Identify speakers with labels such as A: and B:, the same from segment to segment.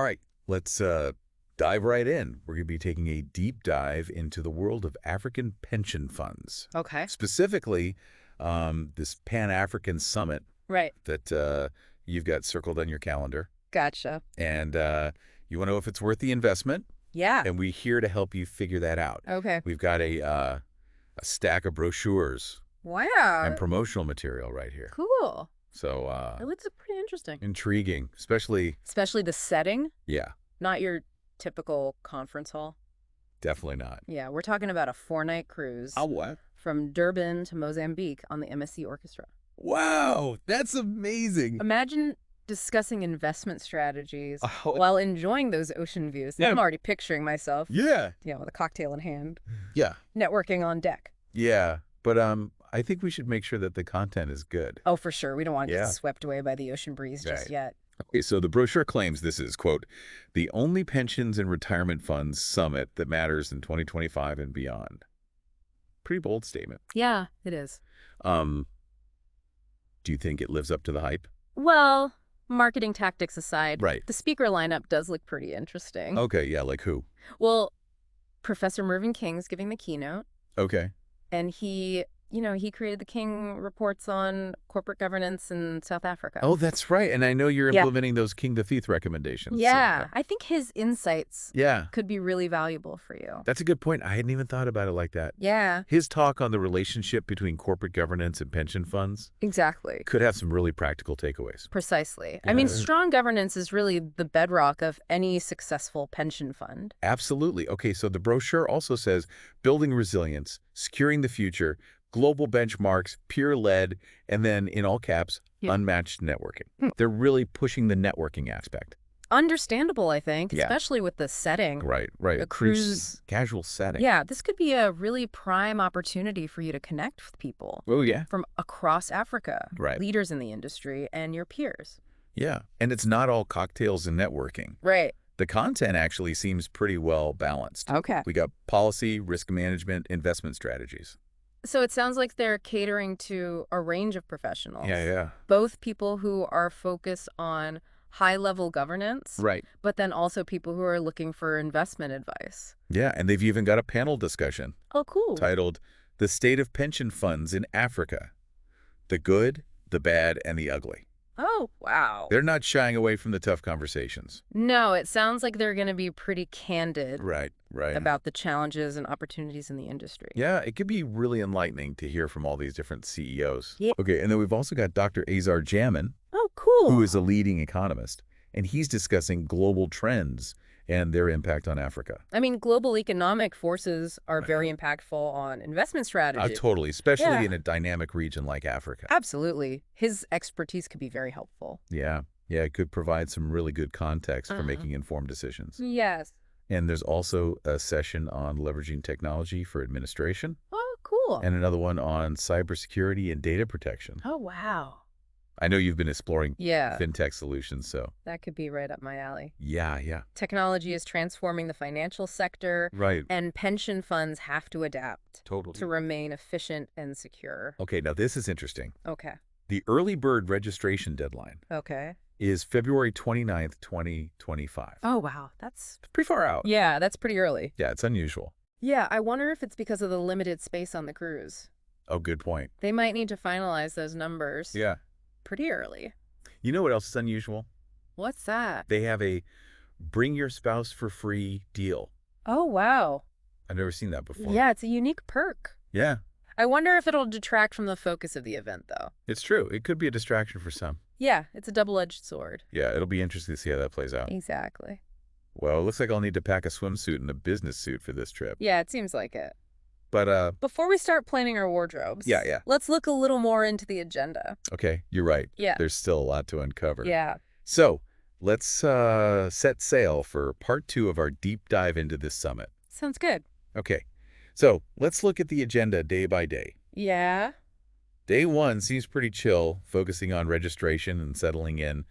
A: All right, let's dive right in. We're going to be taking a deep dive into the world of African pension funds.
B: Okay.
A: Specifically, this Pan-African Summit
B: Right.
A: that you've got circled on your calendar.
B: Gotcha.
A: And you want to know if it's worth the investment,
B: Yeah.
A: and we're here to help you figure that out.
B: Okay.
A: We've got a stack of brochures
B: Wow.
A: and promotional material right here.
B: Cool.
A: So
B: It looks pretty interesting.
A: intriguing, especially,
B: Especially the setting,
A: yeah,
B: not your typical conference hall.
A: definitely not.
B: Yeah, we're talking about a 4-night cruise
A: what?
B: from Durban to Mozambique on the MSC Orchestra.
A: Wow, that's amazing.
B: Imagine discussing investment strategies
A: Oh,
B: while enjoying those ocean views.
A: Yeah.
B: I'm already picturing myself,
A: yeah.
B: with a cocktail in hand,
A: Yeah.
B: networking on deck.
A: Yeah. But I think we should make sure that the content is good.
B: Oh, for sure. We don't want to
A: Yeah.
B: get swept away by the ocean breeze just
A: Right.
B: yet.
A: Okay, so the brochure claims this is, quote, the only pensions and retirement funds summit that matters in 2025 and beyond. Pretty bold statement.
B: Yeah, it is.
A: Do you think it lives up to the hype?
B: Well, marketing tactics aside,
A: Right.
B: the speaker lineup does look pretty interesting.
A: Okay, yeah, like who?
B: Well, Professor Mervyn King's giving the keynote,
A: Okay.
B: and he created the King reports on corporate governance in South Africa.
A: Oh, that's right. And I know you're
B: Yeah.
A: implementing those King the Thief recommendations. so-
B: Yeah, I think his insights
A: Yeah.
B: could be really valuable for you.
A: That's a good point. I hadn't even thought about it like that.
B: Yeah,
A: His talk on the relationship between corporate governance and pension funds
B: exactly.
A: could have some really practical takeaways.
B: Precisely. I mean,
A: Yeah.
B: strong governance is really the bedrock of any successful pension fund.
A: Absolutely. Okay, so the brochure also says building resilience, securing the future, global benchmarks, peer-led, and then in all caps,
B: Yeah.
A: unmatched networking. They're really pushing the networking aspect.
B: Understandable, I think,
A: Yeah.
B: especially with the setting.
A: Right.
B: A
A: Pretty
B: cruise.
A: casual setting.
B: Yeah, this could be a really prime opportunity for you to connect with people
A: Oh, yeah.
B: from across Africa,
A: Right.
B: leaders in the industry, and your peers.
A: Yeah. And it's not all cocktails and networking.
B: Right.
A: The content actually seems pretty well balanced.
B: Okay.
A: We got policy, risk management, investment strategies.
B: So it sounds like they're catering to a range of professionals.
A: Yeah.
B: Both people who are focused on high-level governance,
A: Right.
B: but then also people who are looking for investment advice.
A: Yeah, and they've even got a panel discussion
B: Oh, cool.
A: titled The State of Pension Funds in Africa, the Good, the Bad, and the Ugly.
B: Oh, wow.
A: They're not shying away from the tough conversations.
B: No, it sounds like they're going to be pretty candid
A: Right.
B: about the challenges and opportunities in the industry.
A: Yeah, it could be really enlightening to hear from all these different CEOs.
B: Yeah.
A: Okay, and then we've also got Dr. Azar Jamin,
B: Oh, cool.
A: who is a leading economist, and he's discussing global trends and their impact on Africa.
B: I mean, global economic forces are very impactful on investment strategy.
A: Totally, especially
B: Yeah.
A: in a dynamic region like Africa.
B: Absolutely. His expertise could be very helpful.
A: Yeah, it could provide some really good context for
B: Uh-huh.
A: making informed decisions.
B: Yes.
A: And there's also a session on leveraging technology for administration
B: Oh, cool.
A: and another one on cybersecurity and data protection.
B: Oh, wow.
A: I know you've been exploring
B: Yeah,
A: fintech solutions, so
B: that could be right up my alley.
A: yeah.
B: Technology is transforming the financial sector,
A: Right.
B: and pension funds have to adapt
A: Totally.
B: to remain efficient and secure.
A: Okay, now this is interesting.
B: Okay.
A: The early bird registration deadline
B: Okay.
A: is February 29th, 2025.
B: Oh, wow. That's
A: Pretty far out.
B: that's pretty early.
A: Yeah, it's unusual.
B: Yeah, I wonder if it's because of the limited space on the cruise.
A: Oh, good point.
B: They might need to finalize those numbers
A: Yeah.
B: pretty early.
A: You know what else is unusual?
B: What's that?
A: They have a bring your spouse for free deal.
B: Oh, wow.
A: I've never seen that before.
B: Yeah, it's a unique perk.
A: Yeah,
B: I wonder if it'll detract from the focus of the event, though.
A: it's true. It could be a distraction for some.
B: Yeah, it's a double-edged sword.
A: Yeah, it'll be interesting to see how that plays out.
B: Exactly.
A: Well, it looks like I'll need to pack a swimsuit and a business suit for this trip.
B: Yeah, it seems like it.
A: But,
B: Before we start planning our wardrobes,
A: Yeah.
B: let's look a little more into the agenda.
A: okay, you're right.
B: Yeah.
A: There's still a lot to uncover.
B: Yeah.
A: So, let's set sail for part 2 of our deep dive into this summit.
B: Sounds good.
A: Okay, so let's look at the agenda day by day.
B: Yeah.
A: Day 1 seems pretty chill, focusing on registration and settling in.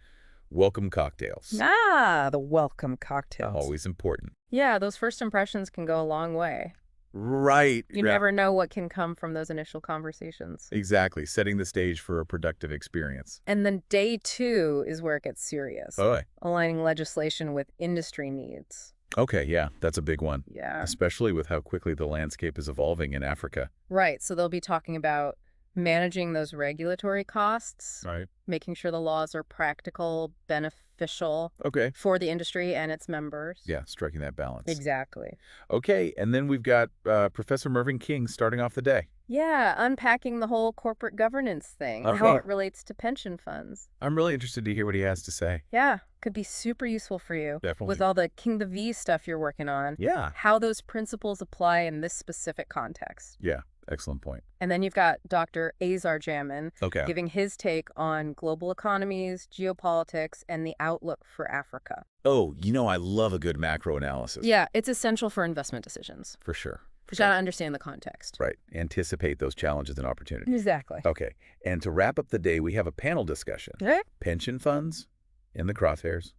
A: Welcome cocktails.
B: Ah, the welcome cocktails.
A: Always important.
B: Yeah, those first impressions can go a long way.
A: Right.
B: You never know what can come from those initial conversations.
A: Exactly. Setting the stage for a productive experience.
B: And then day 2 is where it gets serious,
A: Oh,
B: aligning legislation with industry needs.
A: okay. Yeah, that's a big one,
B: Yeah.
A: especially with how quickly the landscape is evolving in Africa.
B: Right. So they'll be talking about managing those regulatory costs,
A: Right.
B: making sure the laws are practical, beneficial
A: Okay.
B: for the industry and its members.
A: Yeah, striking that balance.
B: Exactly.
A: Okay, and then we've got Professor Mervyn King starting off the day.
B: Yeah, unpacking the whole corporate governance thing, how
A: Okay.
B: it relates to pension funds.
A: I'm really interested to hear what he has to say.
B: Yeah, could be super useful for you.
A: Definitely.
B: With all the King the V stuff you're working on.
A: Yeah.
B: How those principles apply in this specific context.
A: Yeah, excellent point.
B: And then you've got Dr. Azar Jamin
A: Okay.
B: giving his take on global economies, geopolitics, and the outlook for Africa.
A: Oh, I love a good macro analysis.
B: Yeah, it's essential for investment decisions.
A: For sure.
B: You gotta understand the context.
A: Right. Anticipate those challenges and opportunities.
B: Exactly.
A: Okay. And to wrap up the day, we have a panel discussion.
B: Okay.
A: Pension funds in the crosshairs,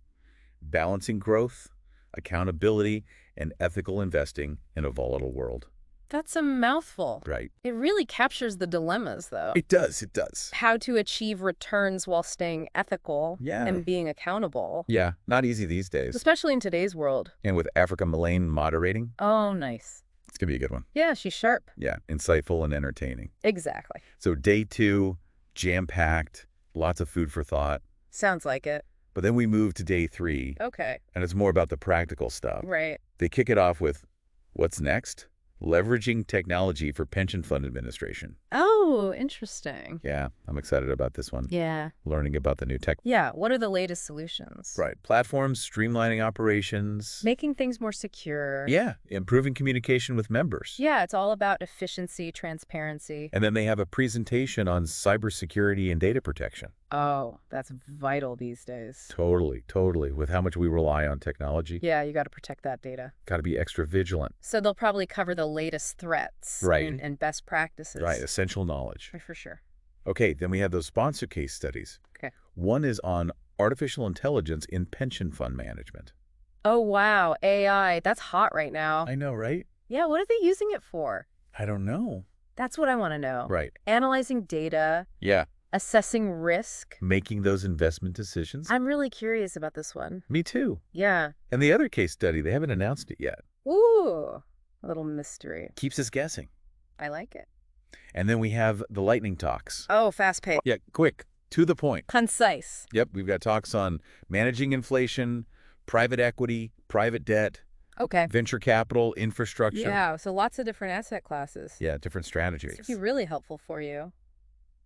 A: balancing growth, accountability, and ethical investing in a volatile world.
B: That's a mouthful.
A: Right.
B: It really captures the dilemmas, though.
A: It does. It does.
B: How to achieve returns while staying ethical
A: Yeah.
B: and being accountable,
A: Yeah. Not easy these days.
B: especially in today's world.
A: And with Africa Malaine moderating,
B: Oh, nice.
A: it's going to be a good one.
B: Yeah, she's sharp.
A: Yeah. Insightful and entertaining.
B: Exactly.
A: So day 2, jam-packed, lots of food for thought.
B: Sounds like it.
A: But then we move to day 3,
B: Okay.
A: and it's more about the practical stuff.
B: Right.
A: They kick it off with, what's next? Leveraging technology for pension fund administration.
B: Oh, interesting.
A: Yeah, I'm excited about this one.
B: Yeah.
A: Learning about the new tech.
B: Yeah. What are the latest solutions?
A: Right. Platforms, streamlining operations.
B: Making things more secure.
A: Yeah, improving communication with members.
B: Yeah, it's all about efficiency, transparency.
A: And then they have a presentation on cybersecurity and data protection.
B: Oh, that's vital these days.
A: Totally, totally. With how much we rely on technology,
B: Yeah, you got to protect that data.
A: got to be extra vigilant.
B: So they'll probably cover the latest threats
A: Right.
B: and best practices.
A: Right, essential knowledge.
B: For sure.
A: Okay, then we have those sponsor case studies.
B: Okay.
A: One is on artificial intelligence in pension fund management.
B: Oh, wow. AI. That's hot right now.
A: I know, right?
B: Yeah, what are they using it for?
A: I don't know.
B: That's what I want to know.
A: Right.
B: Analyzing data,
A: Yeah.
B: assessing risk.
A: Making those investment decisions.
B: I'm really curious about this one.
A: Me too.
B: Yeah.
A: And the other case study, they haven't announced it yet.
B: Ooh, a little mystery.
A: Keeps us guessing.
B: I like it.
A: And then we have the lightning talks.
B: Oh, fast paced.
A: Yeah, quick, to the point.
B: Concise.
A: Yep, we've got talks on managing inflation, private equity, private debt,
B: Okay.
A: venture capital, infrastructure.
B: Yeah, so lots of different asset classes.
A: Yeah, different strategies.
B: This would be really helpful for you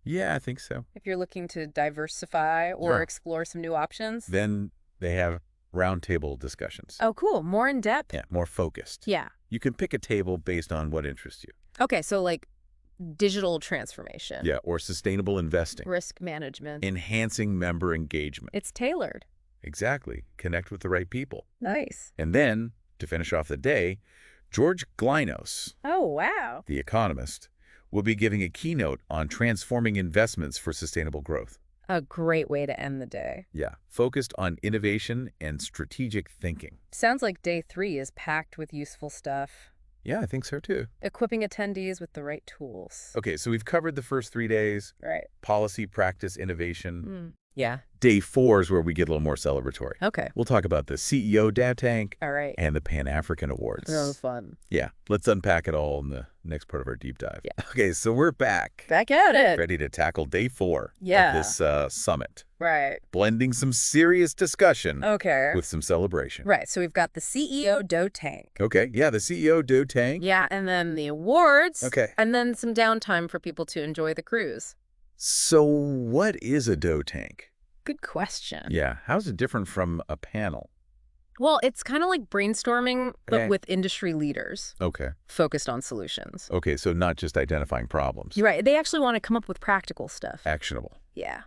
A: Yeah, I think so.
B: if you're looking to diversify or
A: Sure.
B: explore some new options.
A: Then they have roundtable discussions.
B: Oh, cool. More in depth?
A: Yeah, more focused.
B: Yeah.
A: You can pick a table based on what interests you.
B: Okay, so like digital transformation.
A: Yeah, or sustainable investing.
B: Risk management.
A: Enhancing member engagement.
B: It's tailored.
A: Exactly. Connect with the right people.
B: Nice.
A: And then, to finish off the day, George Glynos,
B: Oh, wow.
A: the economist, will be giving a keynote on transforming investments for sustainable growth.
B: A great way to end the day.
A: Yeah, focused on innovation and strategic thinking.
B: Sounds like day 3 is packed with useful stuff.
A: Yeah, I think so too.
B: Equipping attendees with the right tools.
A: Okay, so we've covered the first 3 days,
B: Right.
A: policy, practice, innovation.
B: Yeah.
A: Day 4 is where we get a little more celebratory.
B: Okay.
A: We'll talk about the CEO DAO Tank
B: All right.
A: and the Pan-African Awards.
B: Oh, fun.
A: Yeah, let's unpack it all in the next part of our deep dive.
B: Yeah.
A: Okay, so we're back.
B: Back at it.
A: Ready to tackle day 4
B: Yeah.
A: of this summit.
B: Right.
A: Blending some serious discussion
B: Okay.
A: with some celebration.
B: Right. So we've got the CEO DOE Tank.
A: Okay, yeah, the CEO DAO Tank.
B: Yeah. And then the awards.
A: Okay.
B: And then some downtime for people to enjoy the cruise.
A: So what is a DAO Tank?
B: Good question.
A: Yeah, how's it different from a panel?
B: Well, it's kind of like brainstorming, but
A: Okay.
B: with industry leaders
A: Okay.
B: focused on solutions.
A: Okay, so not just identifying problems.
B: You're right. They actually want to come up with practical stuff.
A: Actionable.
B: Yeah.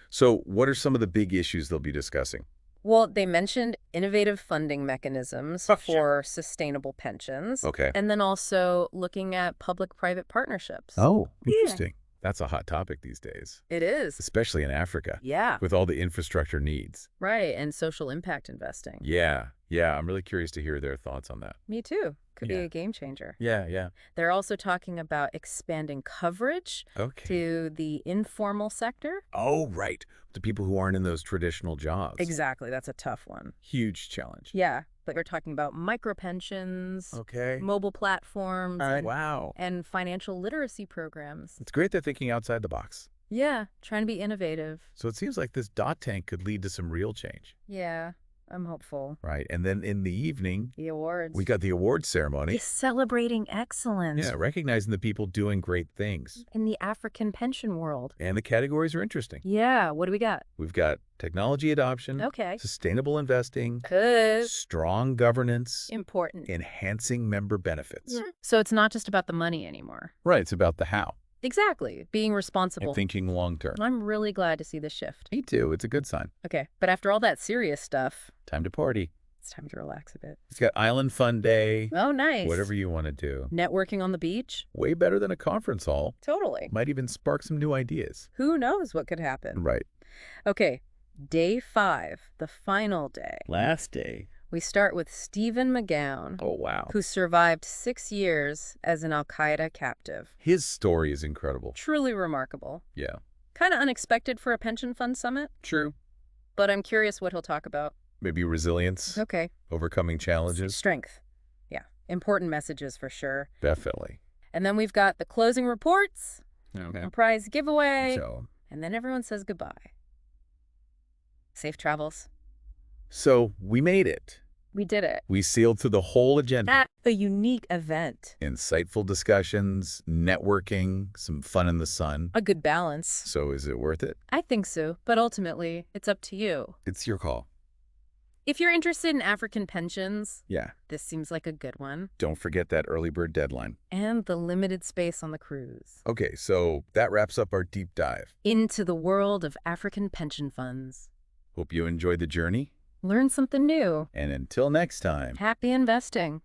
A: So what are some of the big issues they'll be discussing?
B: Well, they mentioned innovative funding mechanisms
A: Oh,
B: for sustainable pensions.
A: Okay.
B: And then also looking at public-private partnerships.
A: Oh,
B: Yeah.
A: interesting. That's a hot topic these days,
B: It is.
A: especially in Africa
B: Yeah.
A: with all the infrastructure needs.
B: Right. And social impact investing.
A: Yeah, Yeah, I'm really curious to hear their thoughts on that.
B: Me too. Could be
A: Yeah.
B: a game changer.
A: Yeah.
B: They're also talking about expanding coverage
A: Okay.
B: to the informal sector.
A: Oh, right. The people who aren't in those traditional jobs.
B: Exactly. That's a tough one.
A: Huge challenge.
B: Yeah. But we're talking about micropensions,
A: Okay.
B: mobile platforms,
A: All right. Wow.
B: and financial literacy programs.
A: It's great they're thinking outside the box.
B: Yeah. Trying to be innovative.
A: So it seems like this dot tank could lead to some real change,
B: Yeah. I'm hopeful.
A: right? And then in the evening,
B: The awards.
A: we got the awards ceremony.
B: Celebrating excellence
A: Yeah, recognizing the people doing great things.
B: in the African pension world.
A: And the categories are interesting.
B: Yeah. What do we got?
A: We've got technology adoption,
B: Okay.
A: sustainable investing,
B: Good.
A: strong governance,
B: Important.
A: enhancing member benefits.
B: So it's not just about the money anymore.
A: Right, it's about the how
B: Exactly. Being
A: and
B: responsible.
A: thinking long term.
B: I'm really glad to see this shift.
A: Me too, it's a good sign.
B: Okay. But after all that serious stuff,
A: Time to party.
B: it's time to relax a bit.
A: It's got Island Fun Day,
B: Oh, nice.
A: whatever you want to do.
B: Networking on the beach?
A: Way better than a conference hall.
B: Totally.
A: Might even spark some new ideas.
B: Who knows what could happen?
A: Right.
B: Okay. Day 5, the final day.
A: Last day.
B: We start with Stephen McGowan,
A: Oh, wow.
B: who survived 6 years as an Al-Qaeda captive.
A: His story is incredible.
B: Truly remarkable.
A: Yeah.
B: Kind of unexpected for a pension fund summit,
A: True.
B: but I'm curious what he'll talk about.
A: Maybe resilience,
B: Okay.
A: overcoming challenges.
B: Strength. Yeah. Important messages for sure.
A: Definitely.
B: And then we've got the closing reports,
A: Okay.
B: a prize giveaway,
A: So,
B: and then everyone says goodbye. Safe travels.
A: so we made it.
B: We did it.
A: We sealed through the whole agenda.
B: A unique event.
A: Insightful discussions, networking, some fun in the sun.
B: A good balance.
A: So is it worth it?
B: I think so, but ultimately, it's up to you.
A: It's your call.
B: If you're interested in African pensions,
A: Yeah.
B: this seems like a good one.
A: Don't forget that early bird deadline.
B: And the limited space on the cruise.
A: Okay, so that wraps up our deep dive.
B: Into the world of African pension funds.
A: Hope you enjoyed the journey.
B: Learn something new.
A: And until next time.
B: Happy investing.